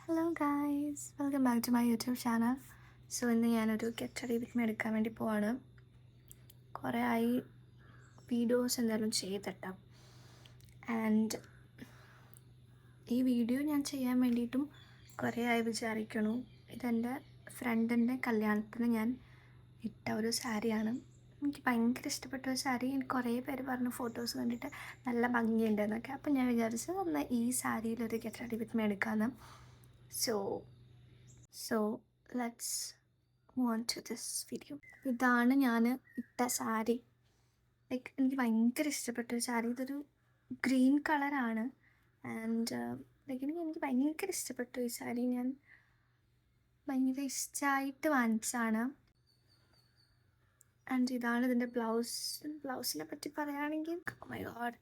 Hello guys, welcome back to my YouTube channel. So ഇന്ന് ഞാനൊരു get ready with me എടുക്കാൻ വേണ്ടി പോവാണ്. കുറേ ആയി വീഡിയോസ് എന്തായാലും ചെയ്തിട്ട്, ആൻഡ് ഈ വീഡിയോ ഞാൻ ചെയ്യാൻ വേണ്ടിയിട്ടും കുറേ ആയി വിചാരിക്കണു. ഇതെൻ്റെ ഫ്രണ്ടിൻ്റെ കല്യാണത്തിന് ഞാൻ ഇട്ട ഒരു സാരിയാണ്. എനിക്ക് ഭയങ്കര ഇഷ്ടപ്പെട്ട ഒരു സാരി. എനിക്ക് കുറേ പേര് പറഞ്ഞു ഫോട്ടോസ് കണ്ടിട്ട് നല്ല ഭംഗിയുണ്ട് എന്നൊക്കെ. അപ്പം ഞാൻ വിചാരിച്ചു ഒന്ന് ഈ സാരിയിലൊരു ഗെറ്റ് റെഡി വിത്ത് മീ എടുക്കാമെന്ന്. So let's move on to this video. ഇതാണ് ഞാൻ ഇട്ട സാരി. ലൈക്ക് എനിക്ക് ഭയങ്കര ഇഷ്ടപ്പെട്ട ഒരു സാരി. ഇതൊരു ഗ്രീൻ കളറാണ്. ആൻഡ് എനിക്ക് ഭയങ്കര ഇഷ്ടപ്പെട്ടു ഈ സാരി. ഞാൻ ഭയങ്കര ഇഷ്ടമായിട്ട് വാങ്ങിച്ചതാണ്. ആൻഡ് ഇതാണ് ഇതിൻ്റെ ബ്ലൗസിനെ പറ്റി പറയുകയാണെങ്കിൽ, ഓ മൈ ഗോഡ്,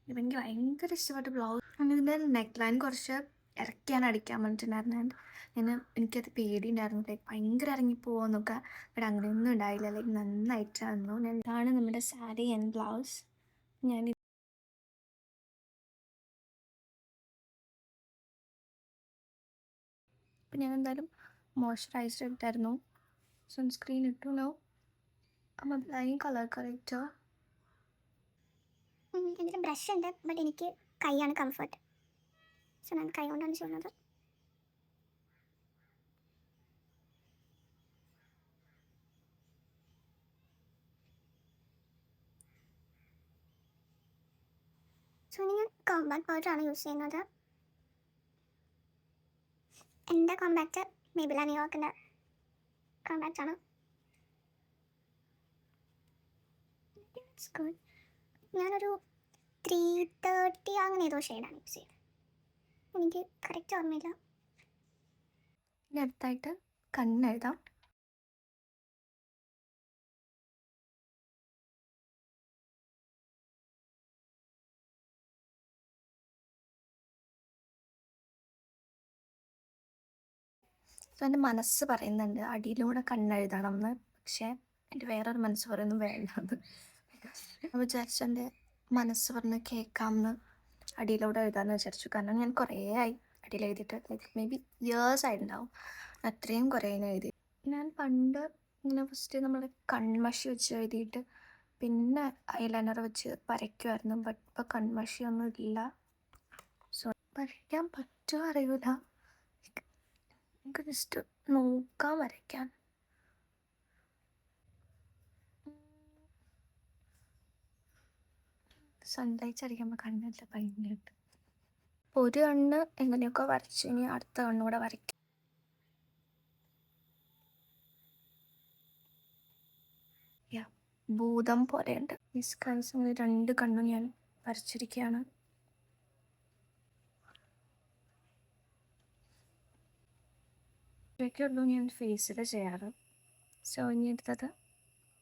എനിക്ക് ഭയങ്കര ഇഷ്ടപ്പെട്ട ബ്ലൗസ്. ആൻഡ് ഇതിൻ്റെ നെക്ക് ലൈൻ കുറച്ച് ഇറക്കിയാണ് അടിക്കാൻ പറഞ്ഞിട്ടുണ്ടായിരുന്നു. ആൻഡ് എനിക്കത് പേടിയുണ്ടായിരുന്നു, ലൈക്ക് ഭയങ്കര ഇറങ്ങിപ്പോകുമെന്നൊക്കെ. ബട്ട് അങ്ങനെയൊന്നും ഉണ്ടായില്ല. ലൈക്ക് നന്നായിട്ടായിരുന്നു. ഇതാണ് നമ്മുടെ സാരി ആൻഡ് ബ്ലൗസ്. ഞാൻ ഇപ്പം ഞാൻ എന്തായാലും മോയ്സ്ചറൈസർ ഇട്ടായിരുന്നു, സൺസ്ക്രീൻ ഇട്ടു. നോ അപ്പം അപ്ലൈയിങ് കളർ കറക്റ്റർ. എൻ്റെ ബ്രഷ് ഉണ്ട്, ബട്ട് എനിക്ക് കൈയാണ് കംഫർട്ട്. സോ ഞാൻ കൈ കൊണ്ടാണ് ചെയ്യുന്നത്. സോ ഞാൻ കോമ്പാക്ട് പൗഡറാണ് യൂസ് ചെയ്യുന്നത്. എൻ്റെ കോമ്പാക്റ്റ് മേബില ന്യൂയോർക്കിൻ്റെ കോമ്പാക്റ്റ് ആണ്. ഞാനൊരു 330 അങ്ങനെ ഏതോ ഷെയ്ഡാണ് യൂസ് ചെയ്തത്. എനിക്ക് കറക്റ്റ് ഓർമ്മയില്ല. ഇനി അടുത്തായിട്ട് കണ്ണെഴുതാം. സോ എൻ്റെ മനസ്സ് പറയുന്നുണ്ട് അടിയിലൂടെ കണ്ണെഴുതണം എന്ന്. പക്ഷേ എൻ്റെ വേറൊരു മനസ്സ് പറയുന്നു വേണ്ടത്. ഞാൻ വിചാരിച്ചു എൻ്റെ മനസ്സ് പറഞ്ഞ് കേൾക്കാമെന്ന് അടിയിലൂടെ എഴുതാമെന്ന് വിചാരിച്ചു. കാരണം ഞാൻ കുറേ ആയി അടിയിൽ എഴുതിയിട്ട്, ലൈക്ക് മേ ബി ഇയേഴ്സ് ആയിട്ടുണ്ടാവും. അത്രയും കുറേ എഴുതി. ഞാൻ പണ്ട് ഇങ്ങനെ ഫസ്റ്റ് നമ്മൾ കൺമഷി വെച്ച് എഴുതിയിട്ട് പിന്നെ ഐലൈനർ വെച്ച് വരയ്ക്കുമായിരുന്നു. ബട്ട് ഇപ്പോൾ കൺമഷിയൊന്നും ഇല്ല. സോ വരയ്ക്കാൻ പറ്റുമോ അറിയില്ല. എനിക്ക് ജസ്റ്റ് നോക്കാം വരയ്ക്കാൻ. സൺലൈറ്റ് അടിക്കുമ്പോൾ കണ്ണില്ല ഭയങ്കരമായിട്ട്. ഒരു കണ്ണ് എങ്ങനെയൊക്കെ വരച്ചു, ഇനി അടുത്ത കണ്ണൂടെ വരയ്ക്കും. ഭൂതം പോലെയുണ്ട്. ഈ സ്കൈസ് അങ്ങനെ രണ്ട് കണ്ണും ഞാൻ വരച്ചിരിക്കുകയാണ്. ഇതൊക്കെയുള്ളൂ ഞാൻ ഫേസിൽ ചെയ്യാറ്. സോ ഇനി എടുത്തത്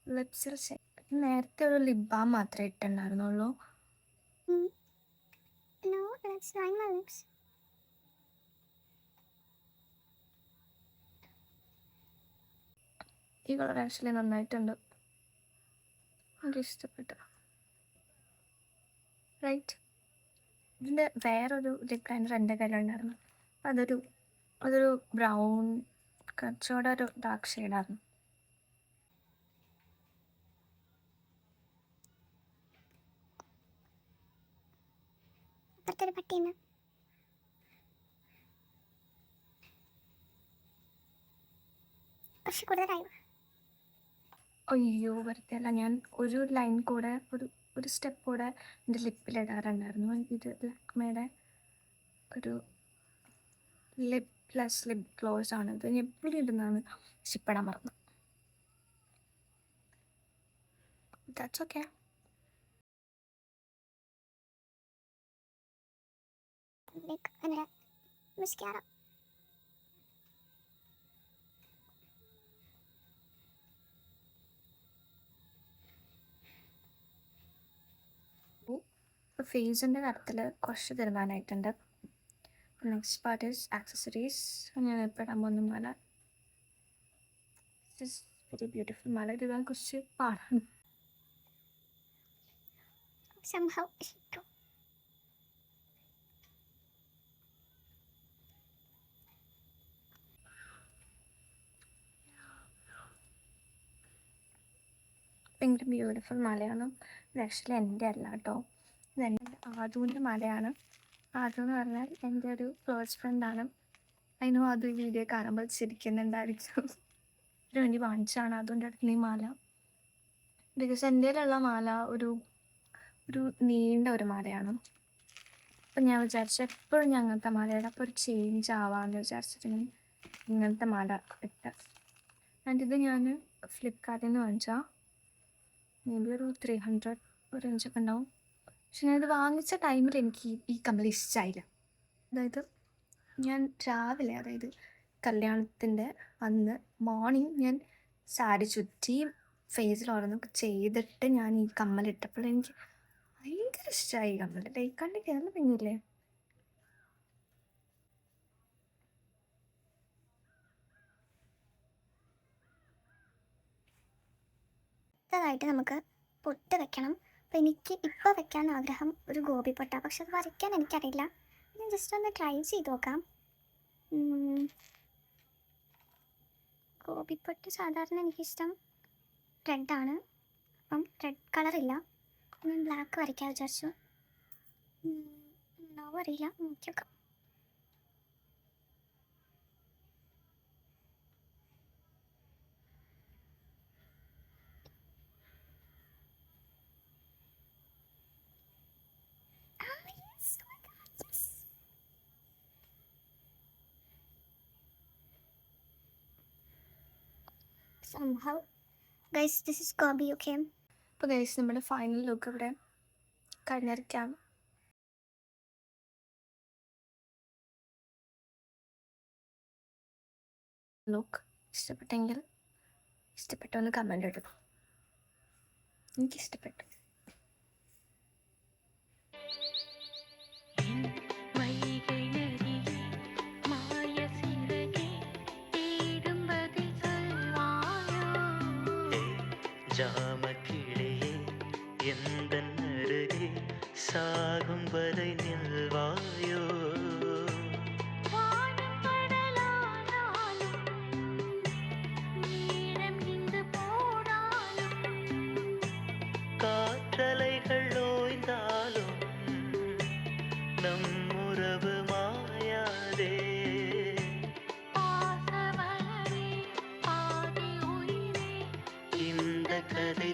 ലിപ്സിൽ ചെയ്യാം. നേരത്തെ ഒരു ലിപ് ബാം മാത്രമേ ഇട്ടുണ്ടായിരുന്നുള്ളൂ. No, let's line my lips. ഈ കളർ ആക്ച്വലി നന്നായിട്ടുണ്ട്, എനിക്ക് ഇഷ്ടപ്പെട്ടു. റൈറ്റ്. ഇതിൻ്റെ വേറൊരു ലിപ് ലൈനർ എൻ്റെ കയ്യിലുണ്ടായിരുന്നു. അതൊരു ബ്രൗൺ കുറച്ചുകൂടെ ഒരു ഡാർക്ക് ഷെയ്ഡായിരുന്നു. അപ്പുറത്തൊരു പട്ടിയുണ്ട്. കുറച്ച് കൂടുതലായി. അയ്യോ വെറുതെയല്ല, ഞാൻ ഒരു ലൈൻ കൂടെ ഒരു സ്റ്റെപ്പ് കൂടെ എൻ്റെ ലിപ്പിലിടാറുണ്ടായിരുന്നു. ഇത് ലാക്മേയുടെ ഒരു ലിപ് ഗ്ലോസ് ആണ്. ഇത് ഞാൻ എപ്പോഴും ഇടുന്നതാണ്, ഇഷ്ടപ്പെടാൻ മറന്നു. That's okay. ലൈക്ക് എൻ്റെ മസ്കാര. ഫേസിൻ്റെ കാര്യത്തിൽ കുറച്ച് തീരുമാനമായിട്ടുണ്ട്. Next part is accessories. ഞാൻ ഇപ്പോൾ ഇടാൻ പോകുന്ന മാല വെരി ബ്യൂട്ടിഫുൾ മാല. ഇത് ഇടാൻ കുറച്ച് പാടാണ്. Somehow ഭയങ്കര ബ്യൂട്ടിഫുൾ മലയാണ്. ഇത് ആക്ച്വലി എൻ്റെ അല്ല കേട്ടോ, ഇത് എൻ്റെ ആദൂൻ്റെ മലയാണ്. ആദു എന്ന് പറഞ്ഞാൽ എൻ്റെ ഒരു ക്ലോസ് ഫ്രണ്ടാണ്. അതിനോ അത് ഈ വീഡിയോ കാണുമ്പോൾ ചിരിക്കുന്നുണ്ടായിരിക്കും. ഇതിനു വേണ്ടി വാങ്ങിച്ചാണ് അതുൻ്റെ അടുത്ത് ഈ മാല. ബിക്കോസ് എൻ്റെ കയ്യിലുള്ള മാല ഒരു നീണ്ട ഒരു മാലയാണ്. അപ്പം ഞാൻ വിചാരിച്ചു എപ്പോഴും ഞാൻ അങ്ങനത്തെ മാലയുടെ അപ്പോൾ ഒരു ചേഞ്ച് ആവാമെന്ന് വിചാരിച്ചിട്ട് ഞാൻ ഇങ്ങനത്തെ മാല ഇട്ട്. ആൻഡ് ഇത് ഞാൻ ഫ്ലിപ്കാർട്ടിൽ നിന്ന് വാങ്ങിച്ചാൽ മേ ബി ഒരു 300 റേഞ്ചൊക്കെ ഉണ്ടാവും. പക്ഷെ ഞാനിത് വാങ്ങിച്ച ടൈമിൽ എനിക്ക് ഈ കമ്മൽ ഇഷ്ടമായില്ല. അതായത് ഞാൻ രാവിലെ, അതായത് കല്യാണത്തിൻ്റെ അന്ന് മോർണിംഗ് ഞാൻ സാരി ചുറ്റി ഫേസിൽ ഓരോന്നൊക്കെ ചെയ്തിട്ട് ഞാൻ ഈ കമ്മലിട്ടപ്പോൾ എനിക്ക് ഭയങ്കര ഇഷ്ടമായി ഈ കമ്മൽ. ലൈക്ക് കണ്ടിട്ട് നല്ല ഭംഗിയില്ലേ? അടുത്തതായിട്ട് നമുക്ക് പൊട്ട് വെക്കണം. അപ്പോൾ എനിക്ക് ഇപ്പോൾ വെക്കാൻ ആഗ്രഹം ഒരു ഗോപി പൊട്ടാണ്. പക്ഷെ അത് വരയ്ക്കാൻ എനിക്കറിയില്ല. ഞാൻ ജസ്റ്റ് ഒന്ന് ട്രൈ ചെയ്ത് നോക്കാം. ഗോപി പൊട്ട് സാധാരണ എനിക്കിഷ്ടം റെഡാണ്. അപ്പം റെഡ് കളറില്ല, ഞാൻ ബ്ലാക്ക് വരയ്ക്കാൻ വിചാരിച്ചു. ഉണ്ടാവും അറിയില്ല, നോക്കി നോക്കാം. Somehow, guys, this is Gobi, okay? അപ്പോൾ ഗൈസ് നമ്മുടെ ഫൈനൽ ലുക്ക് ഇവിടെ കഴിഞ്ഞിരിക്കാം. ലുക്ക് ഇഷ്ടപ്പെട്ടെങ്കിൽ ഇഷ്ടപ്പെട്ടൊന്ന് കമൻ്റ് ഇടുക. എനിക്കിഷ്ടപ്പെട്ടു. ஜாமக்கிளியே எந்தன் அருகே சாகும் வரை நில்வாயோ. காற்றலைகள் ஓய்ந்தாலும் நம் உறவு மாயாதே. இந்த கதை